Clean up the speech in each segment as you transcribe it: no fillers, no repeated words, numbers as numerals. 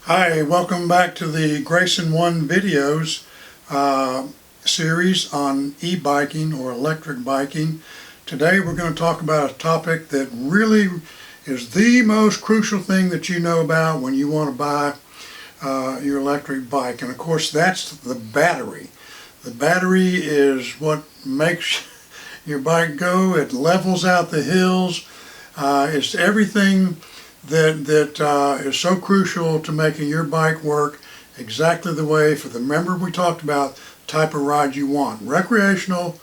Hi, welcome back to the Grayson One videos series on e-biking or electric biking. Today we're going to talk about a topic that really is the most crucial thing that you know about when you want to buy your electric bike, and of course that's the battery. The battery is what makes your bike go. It levels out the hills. It's everything that is so crucial to making your bike work exactly the way, for the, remember we talked about type of ride you want. Recreational,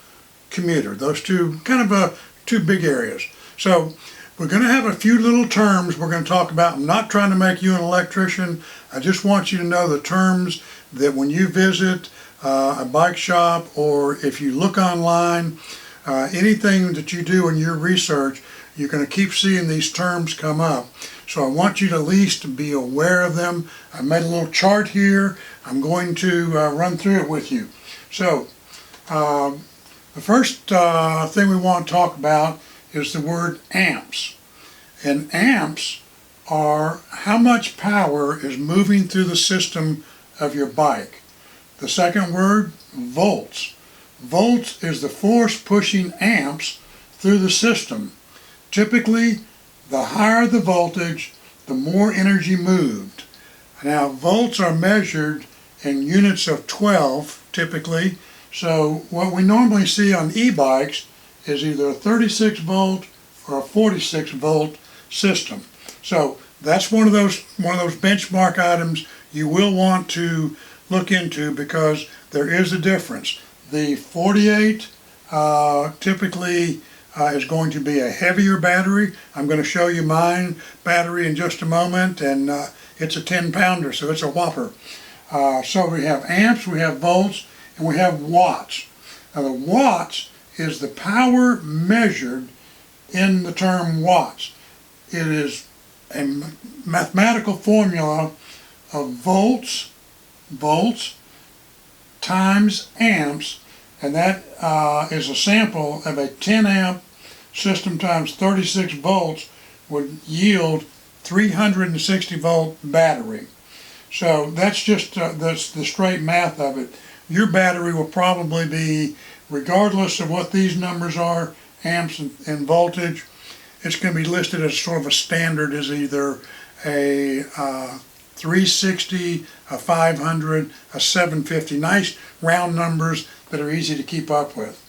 commuter, those two kind of two big areas. So we're going to have a few little terms we're going to talk about. I'm not trying to make you an electrician. I just want you to know the terms that when you visit a bike shop, or if you look online, anything that you do in your research, you're going to keep seeing these terms come up. So I want you to at least be aware of them. I made a little chart here. I'm going to run through it with you. So the first thing we want to talk about is the word amps. And amps are how much power is moving through the system of your bike. The second word, volts. Volts is the force pushing amps through the system. Typically, the higher the voltage, the more energy moved. Now, volts are measured in units of 12, typically. So what we normally see on e-bikes is either a 36 volt or a 46 volt system. So that's one of those benchmark items you will want to look into, because there is a difference. The 48 typically is going to be a heavier battery. I'm going to show you mine battery in just a moment, and it's a 10-pounder, so it's a whopper. So we have amps, we have volts, and we have watts. Now the watts is the power measured in the term watts. It is a mathematical formula of volts times amps, and that is a sample of a 10 amp system times 36 volts would yield 360 volt battery. So that's just that's the straight math of it. Your battery will probably be, regardless of what these numbers are, amps and voltage, it's going to be listed as sort of a standard, as either a 360, a 500, a 750. Nice round numbers that are easy to keep up with.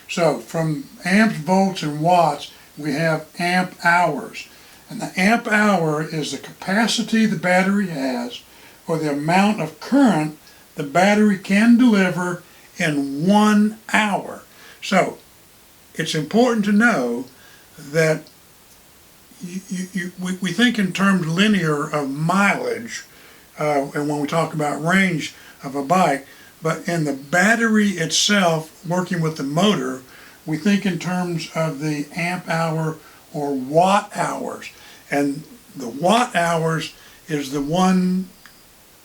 So from amps, volts, and watts, we have amp hours. And the amp hour is the capacity the battery has, or the amount of current the battery can deliver in 1 hour. So it's important to know that we think in terms linear of mileage, and when we talk about range of a bike, but in the battery itself, working with the motor, we think in terms of the amp hour or watt hours. And the watt hours is the one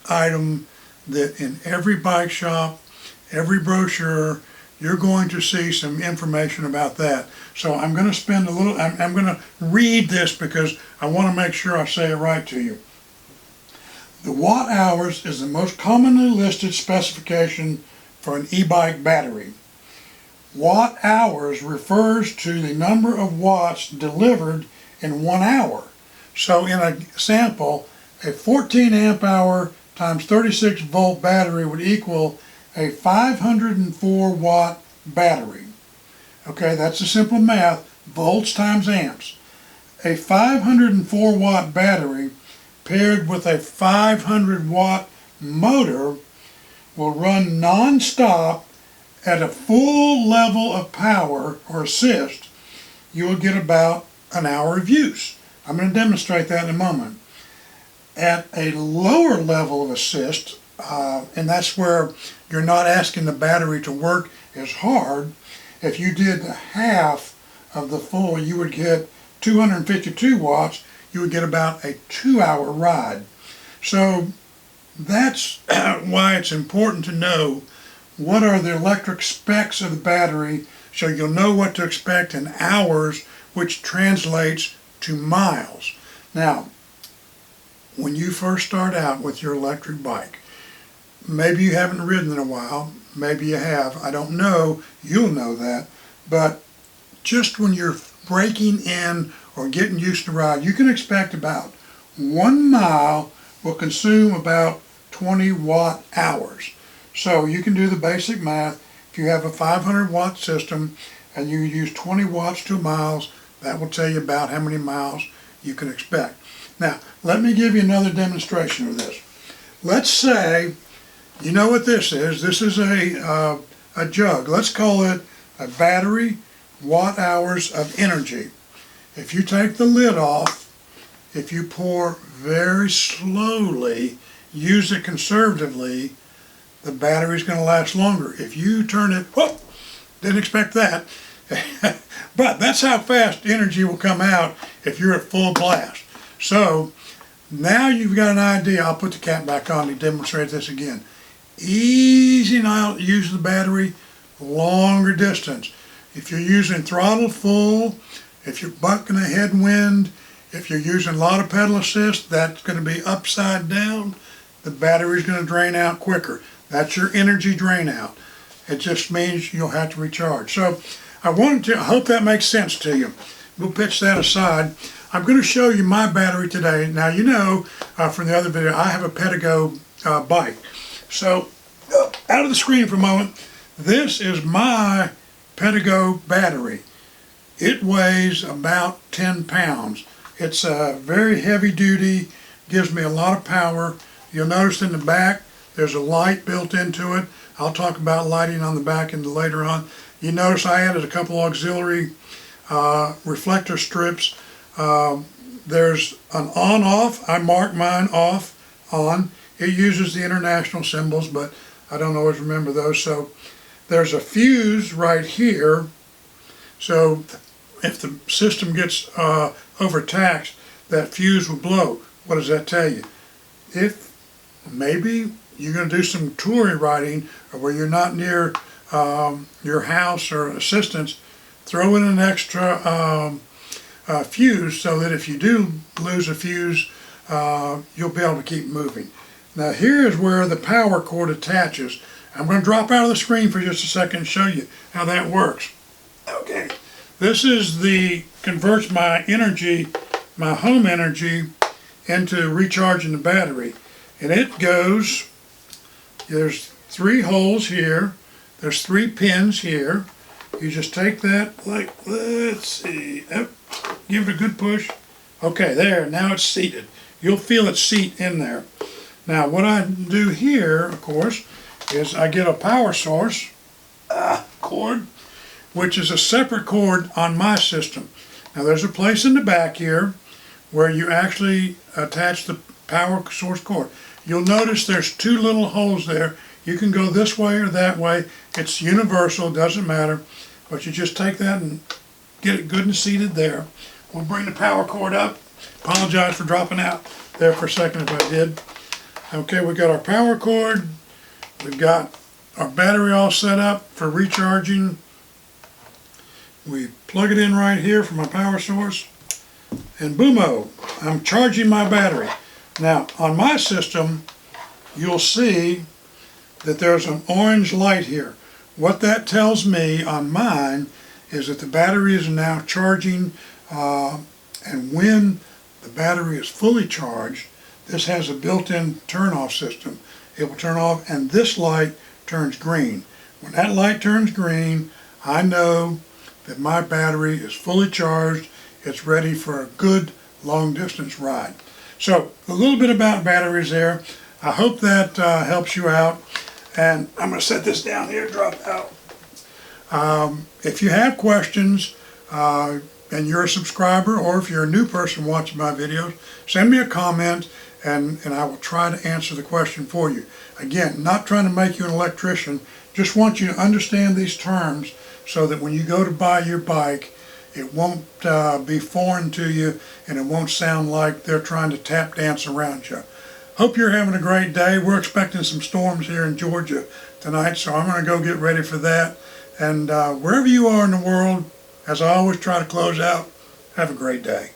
item that in every bike shop, every brochure, you're going to see some information about that. So I'm going to spend a little, I'm going to read this because I want to make sure I say it right to you. The watt hours is the most commonly listed specification for an e-bike battery. Watt hours refers to the number of watts delivered in 1 hour. So in a sample, a 14 amp hour times 36 volt battery would equal a 504 watt battery. Okay, that's a simple math, volts times amps. A 504 watt battery paired with a 500 watt motor will run non-stop at a full level of power or assist. You will get about an hour of use. I'm going to demonstrate that in a moment. At a lower level of assist, and that's where you're not asking the battery to work as hard, if you did half of the full, you would get 252 watts. You would get about a 2-hour ride. So that's why it's important to know what are the electric specs of the battery, so you'll know what to expect in hours, which translates to miles. Now, when you first start out with your electric bike. Maybe you haven't ridden in a while, maybe you have, I don't know, you'll know that, but just when you're breaking in or getting used to ride, you can expect about 1 mile will consume about 20 watt hours. So you can do the basic math. If you have a 500 watt system and you use 20 watts to miles, that will tell you about how many miles you can expect. Now, let me give you another demonstration of this. Let's say, you know what this is. This is a jug. Let's call it a battery watt hours of energy. If you take the lid off, if you pour very slowly, use it conservatively, the battery's going to last longer. If you turn it, whoop, didn't expect that. But that's how fast energy will come out if you're at full blast. So now you've got an idea. I'll put the cap back on to demonstrate this again. Easy now to use the battery, longer distance. If you're using throttle full, if you're bucking a headwind, if you're using a lot of pedal assist, that's going to be upside down. The battery's going to drain out quicker. That's your energy drain out. It just means you'll have to recharge. So I hope that makes sense to you. We'll pitch that aside. I'm going to show you my battery today. Now, you know from the other video, I have a Pedego bike. So out of the screen for a moment, this is my Pedego battery. It weighs about 10 pounds. It's very heavy duty, gives me a lot of power. You'll notice in the back, there's a light built into it. I'll talk about lighting on the back end later on. You notice I added a couple auxiliary reflector strips. There's an on-off. I mark mine off, on. It uses the international symbols, but I don't always remember those. So there's a fuse right here. So if the system gets overtaxed, that fuse will blow. What does that tell you? If maybe you're going to do some touring riding or where you're not near your house or assistance, throw in an extra fuse so that if you do lose a fuse, you'll be able to keep moving. Now here is where the power cord attaches. I'm going to drop out of the screen for just a second and show you how that works. Okay, this is converts my energy, my home energy, into recharging the battery. And it goes, there's 3 holes here, there's 3 pins here. You just take that, like, let's see, give it a good push. Okay, there, now it's seated. You'll feel it seat in there. Now what I do here, of course, is I get a power source cord, which is a separate cord on my system. Now there's a place in the back here where you actually attach the power source cord. You'll notice there's 2 little holes there. You can go this way or that way. It's universal, doesn't matter. But you just take that and get it good and seated there. We'll bring the power cord up. Apologize for dropping out there for a second if I did. Okay, we got our power cord. We've got our battery all set up for recharging. We plug it in right here for my power source. And boom-o, I'm charging my battery. Now, on my system, you'll see that there's an orange light here. What that tells me on mine is that the battery is now charging, and when the battery is fully charged, this has a built-in turn-off system. It will turn off, and this light turns green. When that light turns green, I know that my battery is fully charged. It's ready for a good long-distance ride. So, a little bit about batteries there. I hope that helps you out. And I'm going to set this down here, drop out. If you have questions, and you're a subscriber, or if you're a new person watching my videos, send me a comment, and I will try to answer the question for you. Again, not trying to make you an electrician, just want you to understand these terms so that when you go to buy your bike, it won't be foreign to you, and it won't sound like they're trying to tap dance around you. Hope you're having a great day. We're expecting some storms here in Georgia tonight, so I'm going to go get ready for that. And wherever you are in the world, as I always try to close out, have a great day.